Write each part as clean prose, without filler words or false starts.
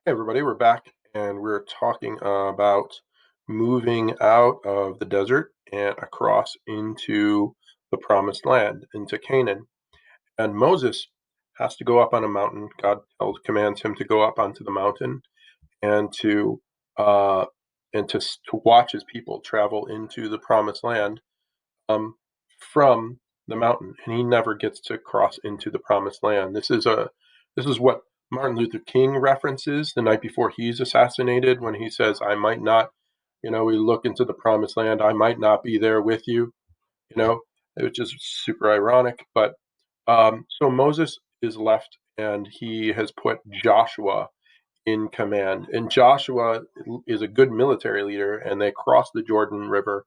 Hey everybody, we're back and we're talking about moving out of the desert and across into the promised land, into Canaan. And Moses has to go up on a mountain. Commands him to go up onto the mountain and uh, to watch his people travel into the promised land um, from the mountain, and he never gets to cross into the promised land. This is what Martin Luther King references the night before he's assassinated when he says, "I might not, we look into the promised land. I might not be there with you," you know, which is super ironic. But so Moses is left, and he has put Joshua in command. And Joshua is a good military leader, and they cross the Jordan River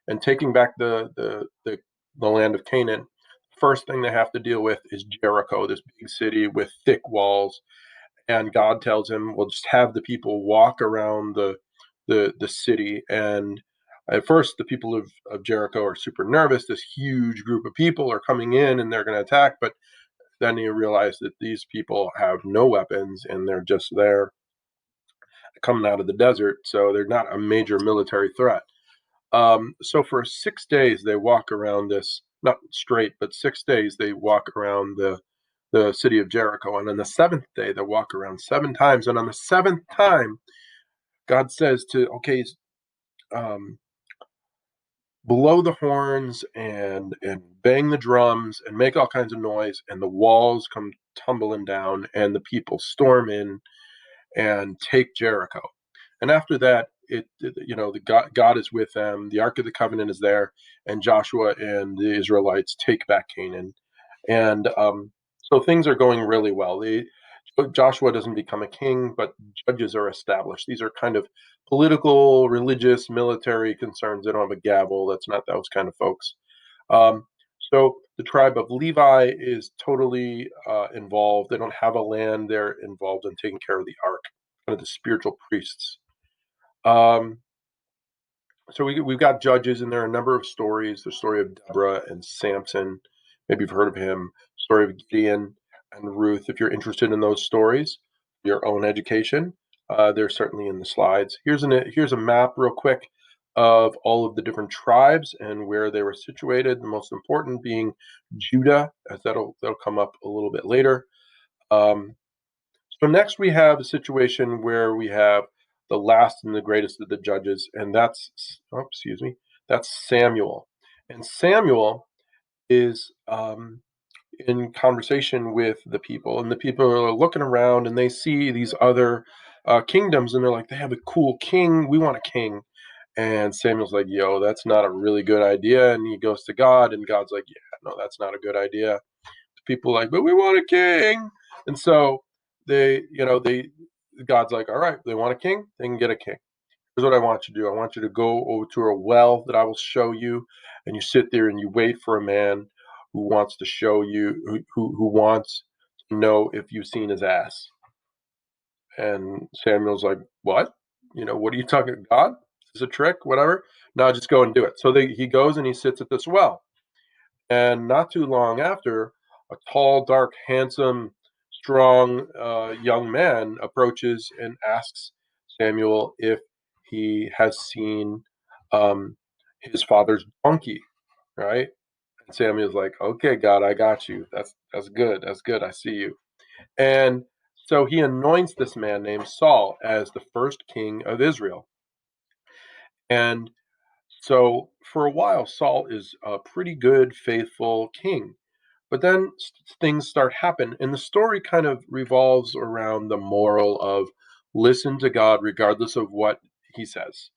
and taking back the land of Canaan. First thing they have to deal with is Jericho, this big city with thick walls. And God tells him, "We'll just have the people walk around the city." And at first, the people of Jericho are super nervous. This huge group of people are coming in and they're going to attack. But then you realize that these people have no weapons and they're just there coming out of the desert. So they're not a major military threat. So for 6 days they walk around this, not straight, but 6 days they walk around the city of Jericho. And on the seventh day they walk around 7 times. And on the seventh time, God says to, okay, um, blow the horns and bang the drums and make all kinds of noise, and the walls come tumbling down, and the people storm in and take Jericho. And after that, the God is with them. The Ark of the Covenant is there, and Joshua and the Israelites take back Canaan. And so things are going really well. Joshua doesn't become a king, but judges are established. These are kind of political, religious, military concerns. They don't have a gavel. That's not those kind of folks. Um, so the tribe of Levi is totally involved. They don't have a land. They're involved in taking care of the ark, kind of the spiritual priests. Um, so we've got judges, and there are a number of stories. The story of Deborah and Samson, maybe you've heard of him. Story of Gideon and Ruth. If you're interested in those stories, your own education, they're certainly in the slides. Here's a map, real quick, of all of the different tribes and where they were situated. The most important being Judah, as that'll come up a little bit later. Um, so next we have a situation where we have the last and the greatest of the judges, and that's Samuel. And Samuel is in conversation with the people, and the people are looking around and they see these other kingdoms, and they're like, they have a cool king. We want a king. And Samuel's like, yo, that's not a really good idea. And he goes to God, and God's like, yeah, no, that's not a good idea. People are like, but we want a king. And so God's like, all right, they want a king, they can get a king. Here's what I want you to do. I want you to go over to a well that I will show you, and you sit there and you wait for a man who wants to show you, who wants to know if you've seen his ass. And Samuel's like, what? What are you talking, God? Is this a trick? Whatever. No, just go and do it. So he goes and he sits at this well. And not too long after, a tall, dark, handsome, strong young man approaches and asks Samuel if he has seen um, his father's donkey, right? And Samuel's like, "Okay, God, I got you. That's good. That's good. I see you." And so he anoints this man named Saul as the first king of Israel. And so for a while, Saul is a pretty good, faithful king. But then things start happen, and the story kind of revolves around the moral of listen to God regardless of what he says,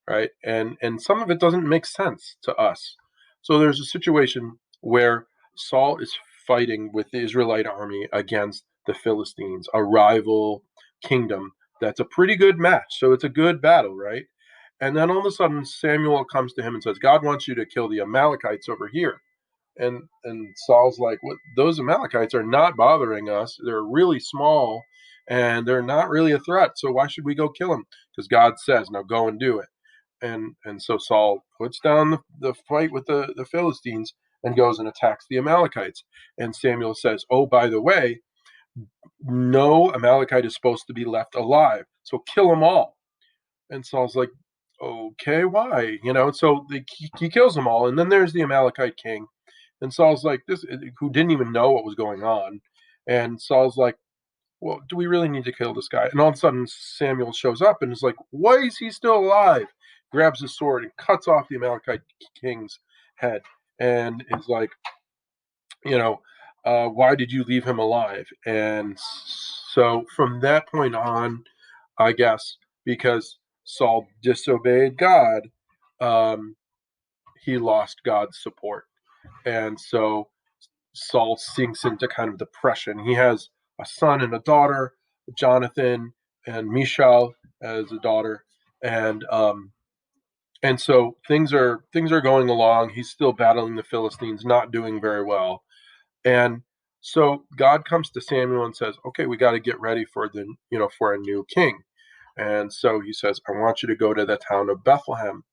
right? And some of it doesn't make sense to us. So there's a situation where Saul is fighting with the Israelite army against the Philistines, a rival kingdom that's a pretty good match. So it's a good battle, right? And then all of a sudden Samuel comes to him and says, God wants you to kill the Amalekites over here. And Saul's like, "What? Those Amalekites are not bothering us. They're really small, and they're not really a threat. So why should we go kill them? Because God says, now go and do it." And so Saul puts down the fight with the Philistines and goes and attacks the Amalekites. And Samuel says, "Oh, by the way, No Amalekite is supposed to be left alive, so kill them all. And Saul's like, okay, why? So he kills them all, and then there's the Amalekite king, and Saul's like, this, who didn't even know what was going on, and Saul's like, well, do we really need to kill this guy? And all of a sudden, Samuel shows up and is like, why is he still alive? Grabs his sword and cuts off the Amalekite king's head, and is like, you know, why did you leave him alive? And so from that point on, I guess because Saul disobeyed God, um, he lost God's support. And so Saul sinks into kind of depression. He has a son and a daughter, Jonathan and Michal as a daughter, and so things are going along. He's still battling the Philistines, not doing very well. And so God comes to Samuel and says, "Okay, we got to get ready for for a new king." And so he says, "I want you to go to the town of Bethlehem,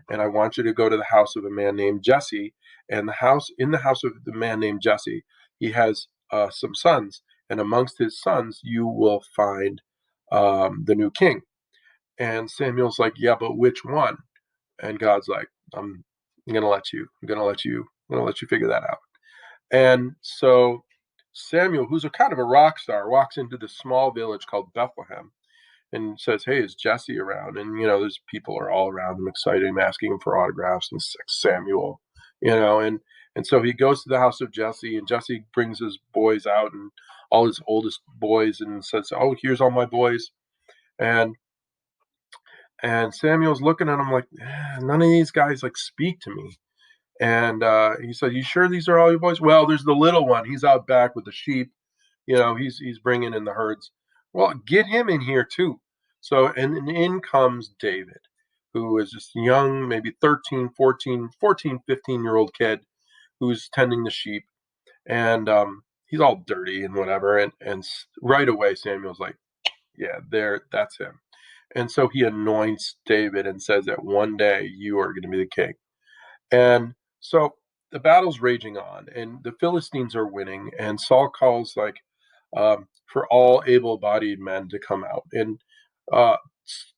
and I want you to go to the house of a man named Jesse. And the house of the man named Jesse, he has some sons, and amongst his sons you will find the new king." And Samuel's like, "Yeah, but which one?" And God's like, I'm gonna let you. I'm gonna let you figure that out." And so Samuel, who's a kind of a rock star, walks into this small village called Bethlehem and says, "Hey, is Jesse around?" And there's people are all around him, excited him, asking him for autographs. And Samuel, and so he goes to the house of Jesse, and Jesse brings his boys out and all his oldest boys, and says, "Oh, here's all my boys." And Samuel's looking at him like, none of these guys like speak to me. And he said, "You sure these are all your boys?" "Well, there's the little one. He's out back with the sheep. He's bringing in the herds." "Well, get him in here too." So, and in comes David, who is this young, maybe 13, 15-year-old kid who's tending the sheep. And he's all dirty and whatever. And right away, Samuel's like, "Yeah, that's him." And so he anoints David and says that one day you are going to be the king. And so the battle's raging on, and the Philistines are winning. And Saul calls for all able-bodied men to come out. And uh,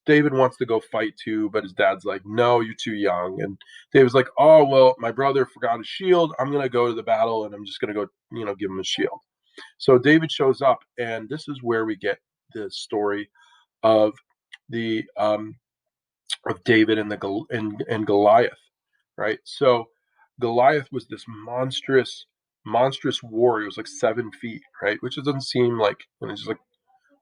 David wants to go fight too, but his dad's like, "No, you're too young." And David's like, "Oh well, my brother forgot his shield. I'm gonna go to the battle, and I'm just gonna go, give him a shield." So David shows up, and this is where we get the story of the of David and and Goliath, right? So Goliath was this monstrous warrior. It was like 7 feet, right? Which doesn't seem like, it's just like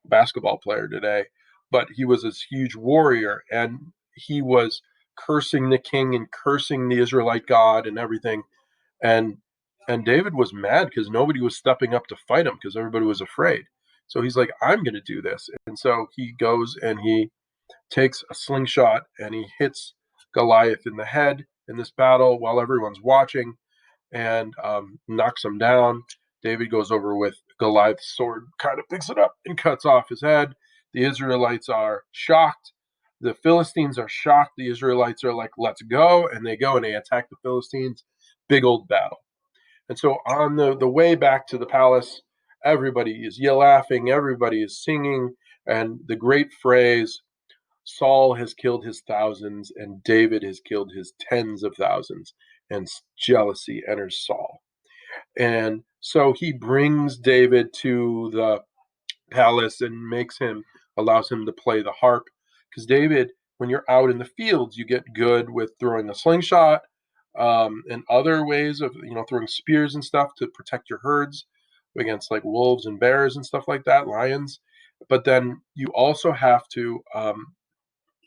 a basketball player today, but he was this huge warrior, and he was cursing the king and cursing the Israelite God and everything. And David was mad because nobody was stepping up to fight him because everybody was afraid. So he's like, "I'm going to do this." And so he goes and he takes a slingshot and he hits Goliath in the head in this battle while everyone's watching, and knocks him down. David goes over with Goliath's sword, kind of picks it up and cuts off his head. The Israelites are shocked. The Philistines are shocked. The Israelites are like, "Let's go." And they go and they attack the Philistines. Big old battle. And so on the way back to the palace, everybody is laughing, everybody is singing, and the great phrase, "Saul has killed his thousands, and David has killed his tens of thousands," and jealousy enters Saul. And so he brings David to the palace and allows him to play the harp. Because David, when you're out in the fields, you get good with throwing a slingshot, and other ways of throwing spears and stuff to protect your herds against like wolves and bears and stuff like that, lions. But then you also have to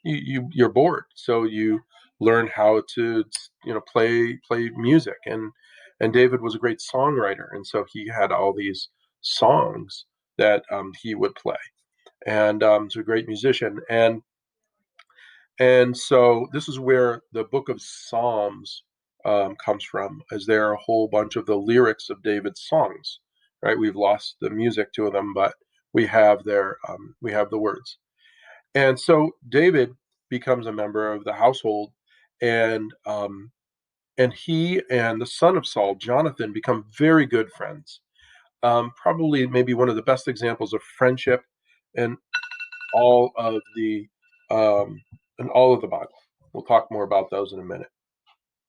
you're bored, so you learn how to play music. And David was a great songwriter, and so he had all these songs that he would play, and he's a great musician. And so this is where the book of Psalms comes from, as there are a whole bunch of the lyrics of David's songs, right? We've lost the music to them, but we have the words. And so David becomes a member of the household, and he and the son of Saul, Jonathan, become very good friends. Probably maybe one of the best examples of friendship in all of the um, in all of the Bible. We'll talk more about those in a minute.